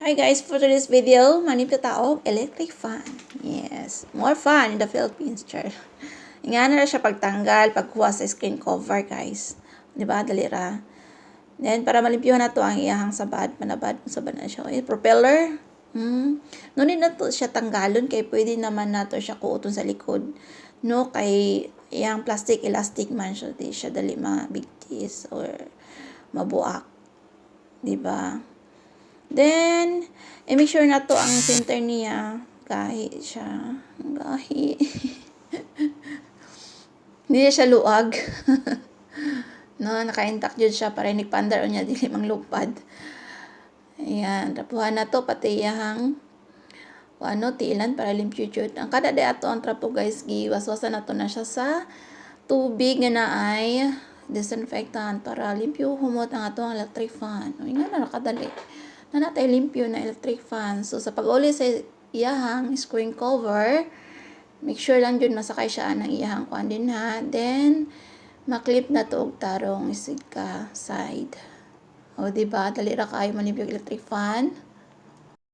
Hi guys, for today's video, manip ta og electric fan. Yes, more fun in the Philippines, char. Ingana na siya pagtanggal, pagkuha sa screen cover, guys. Di ba? Dali ra. Then, para malimpyuhan na to ang iyahang sabad, manabad, sabad na siya. Propeller. No need na to siya tanggalon, kay pwede naman na to siya kuuton sa likod. No, kay iyang plastic, elastic man siya, di siya dali mabigtis or mabuak. Di ba? Then, make sure na to ang center niya. Gahi siya. Gahi. Hindi siya luag. No, naka-intact yun siya para nagpandar niya dili mang lupad. Ayan, rapuhan na to pati yang tiilan para limpyo jud. Ang kada day ato ang trapo guys, giwaswasan na to na siya sa tubig nga naay disinfectant para limpyo humot ang atong electric fan. O nga na nakadali na natay limpyo na electric fan. So, sa pag-uli sa iyahang screen cover, make sure lang dyan masakay siya ng iyahang kuan din ha. Then, maklip na to og tarong isig ka side. O, diba? Dali ra kayo manipyo electric fan.